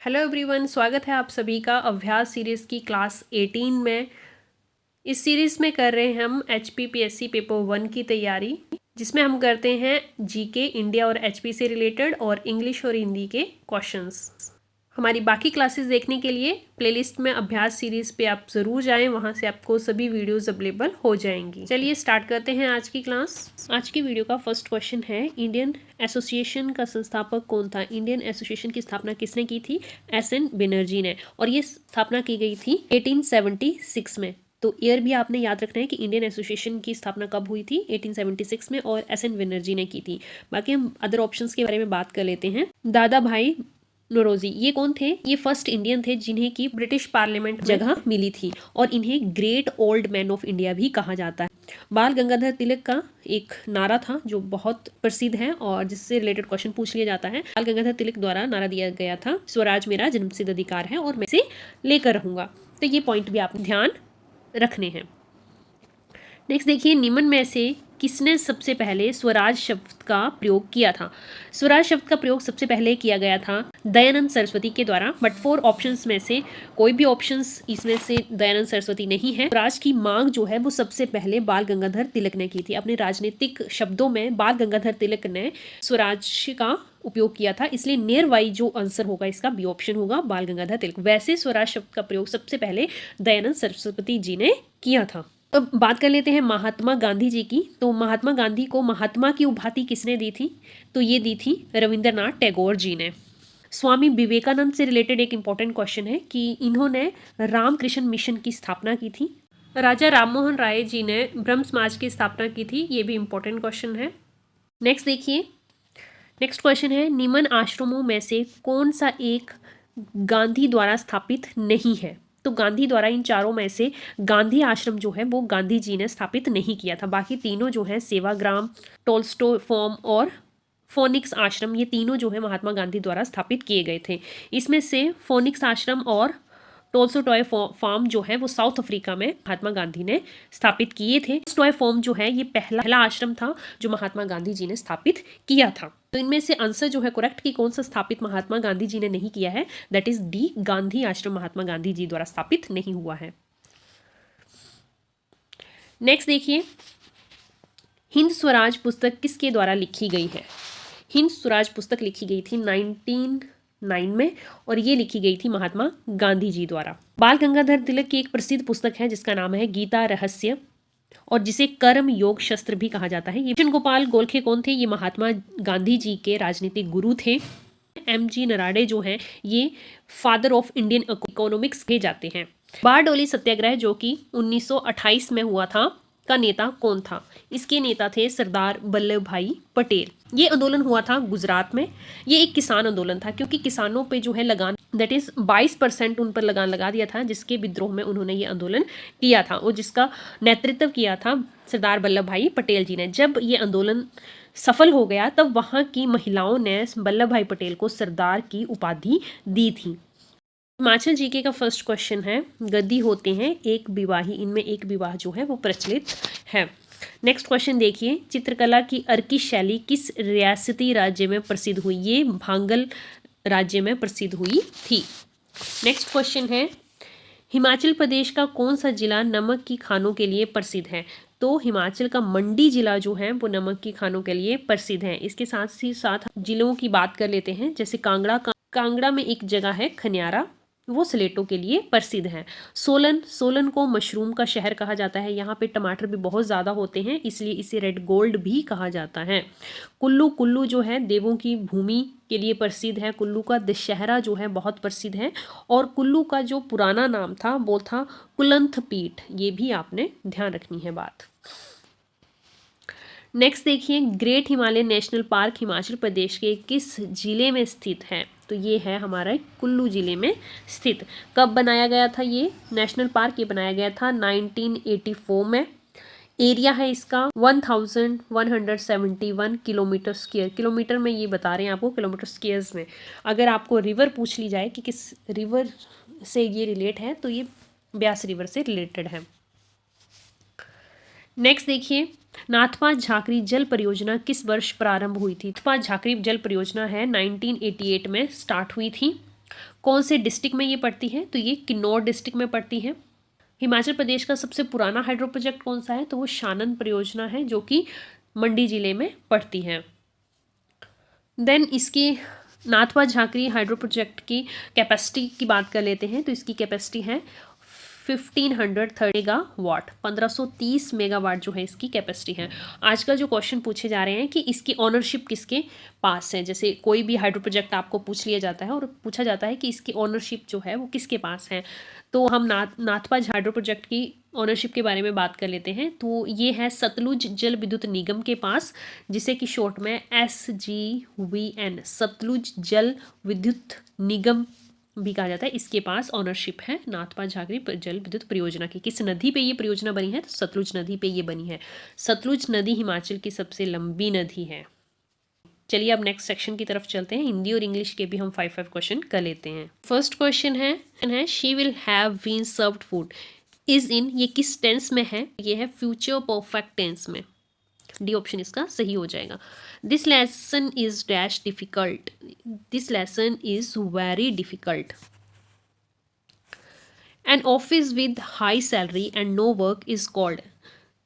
Hello everyone, स्वागत है आप सभी का अभ्यास सीरीज़ की क्लास 18 में। इस सीरीज़ में कर रहे हैं हम HPPSC पेपर 1 की तैयारी, जिसमें हम करते हैं जीके, इंडिया और HP से रिलेटेड और इंग्लिश और हिंदी के क्वेश्चंस। हमारी बाकी क्लासेस देखने के लिए प्लेलिस्ट में अभ्यास सीरीज़ पे आप ज़रूर जाएं, वहाँ से आपको सभी वीडियोस अवेलेबल हो जाएंगी। चलिए स्टार्ट करते हैं आज की क्लास। आज की वीडियो का फर्स्ट क्वेश्चन है, इंडियन एसोसिएशन का संस्थापक कौन था? इंडियन एसोसिएशन की स्थापना किसने की थी? SN बनर्जी ने, और ये स्थापना की गई थी 1876 में। तो ईयर भी आपने याद रखना है कि इंडियन एसोसिएशन की स्थापना कब हुई थी, 1876 में, और SN बनर्जी ने की थी। बाकी हम अदर ऑप्शंस के बारे में बात कर लेते हैं। दादा भाई नौरोजी, ये कौन थे? ये फर्स्ट इंडियन थे जिन्हें की ब्रिटिश पार्लियामेंट जगह मिली थी, और इन्हें great old man of India भी कहा जाता है। बाल गंगाधर तिलक का एक नारा था जो बहुत प्रसिद्ध है और जिससे रिलेटेड क्वेश्चन पूछ लिया जाता है। बाल गंगाधर तिलक द्वारा नारा दिया गया था, स्वराज मेरा जन्मसिद्ध अधिकार है और मैं इसे लेकर रहूंगा। तो ये पॉइंट भी आप ध्यान रखने हैं। नेक्स्ट देखिए, निम्न में से किसने सबसे पहले स्वराज शब्द का प्रयोग किया था? स्वराज शब्द का प्रयोग सबसे पहले किया गया था दयानंद सरस्वती के द्वारा, बट 4 ऑप्शंस में से कोई भी ऑप्शंस इसमें से दयानंद सरस्वती नहीं है। स्वराज की मांग जो है वो सबसे पहले बाल गंगाधर तिलक ने की थी। अपने राजनीतिक शब्दों में बाल गंगाधर तिलक ने स्वराज का उपयोग किया था, इसलिए नियर वाई जो आंसर होगा इसका बी ऑप्शन होगा, बाल गंगाधर तिलक। वैसे स्वराज शब्द का प्रयोग सबसे पहले दयानंद सरस्वती जी ने किया था। तो बात कर लेते हैं महात्मा गांधी जी की। तो महात्मा गांधी को महात्मा की उपाधि किसने दी थी? तो ये दी थी रविंद्रनाथ टैगोर जी ने। स्वामी विवेकानंद से रिलेटेड एक इंपॉर्टेंट क्वेश्चन है कि इन्होंने रामकृष्ण मिशन की स्थापना की थी। राजा राममोहन राय जी ने ब्रह्म समाज की स्थापना की थी, ये भी इंपॉर्टेंट क्वेश्चन है। नेक्स्ट देखिए, नेक्स्ट क्वेश्चन है, निम्न आश्रमों में से कौन सा एक गांधी द्वारा स्थापित नहीं है? तो गांधी द्वारा इन चारों में से गांधी आश्रम जो है वो गांधी जी ने स्थापित नहीं किया था। बाकी तीनों जो है सेवाग्राम, टोल्स्टॉय फार्म और फोनिक्स आश्रम, ये तीनों जो है महात्मा गांधी द्वारा स्थापित किए गए थे। इसमें से फोनिक्स आश्रम और टोल्स्टॉय फार्म जो है वो साउथ अफ्रीका में महात्मा गांधी ने स्थापित किए थे। टोल्स्टॉय फार्म जो है ये पहला आश्रम था जो महात्मा गांधी जी ने स्थापित किया था। तो इनमें से आंसर जो है करेक्ट कि कौन सा स्थापित महात्मा गांधी जी ने नहीं किया है, दैट इज डी, गांधी आश्रम महात्मा गांधी जी द्वारा स्थापित नहीं हुआ है। नेक्स्ट देखिए, हिंद स्वराज पुस्तक किसके द्वारा लिखी गई है? हिंद स्वराज पुस्तक लिखी गई थी 1909 में, और ये लिखी गई थी महात्मा गांधी जी द्वारा। बाल गंगाधर तिलक की एक प्रसिद्ध पुस्तक है जिसका नाम है गीता रहस्य, और जिसे कर्म योग शस्त्र भी कहा जाता है। ये कृष्ण गोपाल गोखले कौन थे? ये महात्मा गांधी जी के राजनीतिक गुरु थे। MG नराडे जो हैं ये फादर ऑफ इंडियन इकोनॉमिक्स कहे जाते हैं। बारडोली सत्याग्रह जो कि 1928 में हुआ था, का नेता कौन था? इसके नेता थे सरदार वल्लभ भाई पटेल। ये आंदोलन हुआ था गुजरात में। ये एक किसान आंदोलन था क्योंकि किसानों पे जो है लगान, दैट इज 22% उन पर लगान लगा दिया था, जिसके विद्रोह में उन्होंने ये आंदोलन किया था और जिसका नेतृत्व किया था सरदार वल्लभ भाई पटेल जी ने। जब ये आंदोलन सफल हो गया तब वहाँ की महिलाओं ने वल्लभ भाई पटेल को सरदार की उपाधि दी थी। हिमाचल जीके का फर्स्ट क्वेश्चन है, गद्दी होते हैं एक विवाही, इनमें एक विवाह जो है वो प्रचलित है। नेक्स्ट क्वेश्चन देखिए, चित्रकला की अर्की शैली किस रियासती राज्य में प्रसिद्ध हुई? ये भांगल राज्य में प्रसिद्ध हुई थी। नेक्स्ट क्वेश्चन है, हिमाचल प्रदेश का कौन सा जिला नमक की खानों के लिए प्रसिद्ध है? तो हिमाचल का मंडी जिला जो है वो नमक की खानों के लिए प्रसिद्ध है। इसके साथ ही साथ जिलों की बात कर लेते हैं, जैसे कांगड़ा में एक जगह है खनियारा, वो स्लेटों के लिए प्रसिद्ध है। सोलन को मशरूम का शहर कहा जाता है। यहाँ पे टमाटर भी बहुत ज़्यादा होते हैं, इसलिए इसे रेड गोल्ड भी कहा जाता है। कुल्लू जो है देवों की भूमि के लिए प्रसिद्ध है। कुल्लू का दशहरा जो है बहुत प्रसिद्ध है, और कुल्लू का जो पुराना नाम था वो था कुलंथ पीठ, ये भी आपने ध्यान रखनी है बात। नेक्स्ट देखिए, great Himalayan national park Himachal Pradesh के किस जिले में स्थित है? तो ये है हमारा कुल्लू जिले में स्थित। कब बनाया गया था ये नेशनल पार्क? ये बनाया गया था 1984 में। एरिया है इसका 1171 किलोमीटर स्क्वायर। किलोमीटर में ये बता रहे हैं आपको, किलोमीटर स्क्वायर्स में। अगर आपको रिवर पूछ ली जाए कि किस रिवर से ये रिलेट है, तो ये ब्यास रिवर से रिलेटेड है। नेक्स्ट देखिए, नाथपा झाकरी जल परियोजना किस वर्ष प्रारंभ हुई थी? नाथपा झाकरी जल परियोजना है 1988 में स्टार्ट हुई थी, कौन से डिस्ट्रिक्ट में ये पड़ती है? तो ये किन्नौर डिस्ट्रिक्ट में पड़ती है। हिमाचल प्रदेश का सबसे पुराना हाइड्रो प्रोजेक्ट कौन सा है? तो वो शानन परियोजना है जो कि मंडी जिले में पड़ती है। देन इसकी नाथपा झांकरी हाइड्रो प्रोजेक्ट की कैपेसिटी की बात कर लेते हैं। तो इसकी कैपेसिटी है 1530 मेगावाट, 1530 मेगावाट जो है इसकी कैपेसिटी है। आजकल जो क्वेश्चन पूछे जा रहे हैं कि इसकी ऑनरशिप किसके पास है, जैसे कोई भी हाइड्रो प्रोजेक्ट आपको पूछ लिया जाता है और पूछा जाता है कि इसकी ऑनरशिप जो है वो किसके पास है, तो हम नाथपा हाइड्रो प्रोजेक्ट की ऑनरशिप के बारे में बात कर लेते हैं। तो ये है सतलुज जल विद्युत निगम के पास, जिसे कि शॉर्ट में SGVN सतलुज जल विद्युत निगम भी कहा जाता है, इसके पास ऑनरशिप है नाथपा झांकरी जल विद्युत परियोजना की। किस नदी पे ये परियोजना बनी है? तो सतलुज नदी पे ये बनी है। सतलुज नदी हिमाचल की सबसे लंबी नदी है। चलिए अब नेक्स्ट सेक्शन की तरफ चलते हैं। हिंदी और इंग्लिश के भी हम 5 क्वेश्चन कर लेते हैं। फर्स्ट क्वेश्चन है she will have been served food is in, ये किस टेंस में है? ये है फ्यूचर परफेक्ट टेंस में। डी ऑप्शन इसका सही हो जाएगा। This lesson is dash difficult, this lesson is very difficult. An office with high salary and no work is called,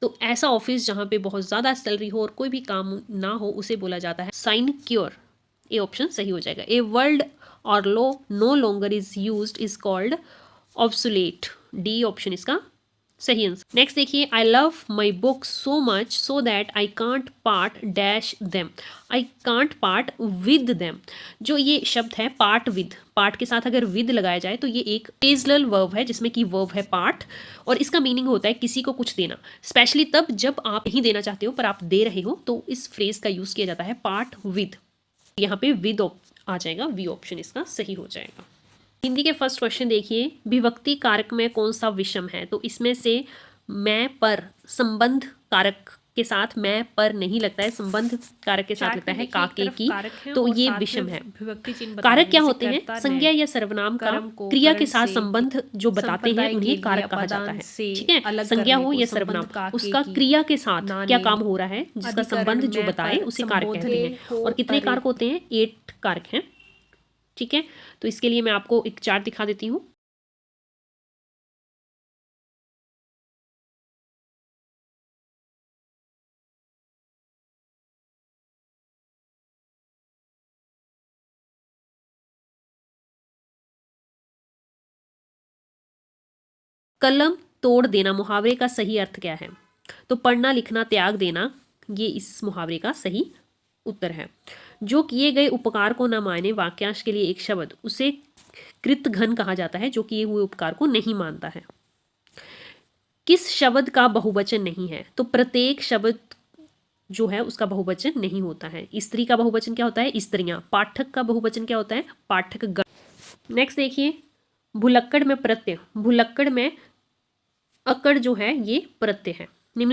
तो ऐसा ऑफिस जहाँ पे बहुत ज़्यादा सैलरी हो और कोई भी काम ना हो उसे बोला जाता है साइनक्योर। ए ऑप्शन सही हो जाएगा। ए वर्ल्ड और लो no longer is used is called obsolete. D option इसका सही आंसर। नेक्स्ट देखिए, I love my book so much so that I can't part dash them, I can't part with them. जो ये शब्द है part with, part के साथ अगर विद लगाया जाए तो ये एक फ्रेजल वर्ब है जिसमें कि वर्ब है पार्ट, और इसका मीनिंग होता है किसी को कुछ देना, स्पेशली तब जब आप नहीं देना चाहते हो पर आप दे रहे हो, तो इस फ्रेज का यूज किया जाता है पार्ट विद। यहाँ पे विद आ जाएगा, वी ऑप्शन इसका सही हो जाएगा। हिंदी के फर्स्ट क्वेश्चन देखिए, विभक्ति कारक में कौन सा विषम है? तो इसमें से मैं पर संबंध कारक के साथ मैं पर नहीं लगता है, संबंध कारक के साथ लगता है काके की, तो ये विषम है। कारक क्या होते हैं? संज्ञा या सर्वनाम का क्रिया के साथ संबंध जो बताते हैं उन्हें कारक कहा जाता है। ठीक है, संज्ञा हो या सर्वनाम, उसका क्रिया के साथ क्या काम हो रहा है जिसका संबंध जो बताए उसे कारक कहते हैं। और कितने कारक होते हैं? 8 कारक हैं। ठीक है, तो इसके लिए मैं आपको एक चार्ट दिखा देती हूँ। कलम तोड़ देना मुहावरे का सही अर्थ क्या है? तो पढ़ना लिखना त्याग देना, ये इस मुहावरे का सही उत्तर है। जो किए गए उपकार को न माने वाक्यांश के लिए एक शब्द, उसे कृतघ्न कहा जाता है, जो किए हुए उपकार को नहीं मानता है। किस शब्द का बहुवचन नहीं है? तो प्रत्येक शब्द जो है उसका बहुवचन नहीं होता है। स्त्री का बहुवचन क्या होता है? स्त्रियां। पाठक का बहुवचन क्या होता है? पाठक गण। नेक्स्ट देखिए, भुलक्कड़ में प्रत्यय, भुलक्कड़ में अकड़ जो है ये प्रत्यय है। निम्न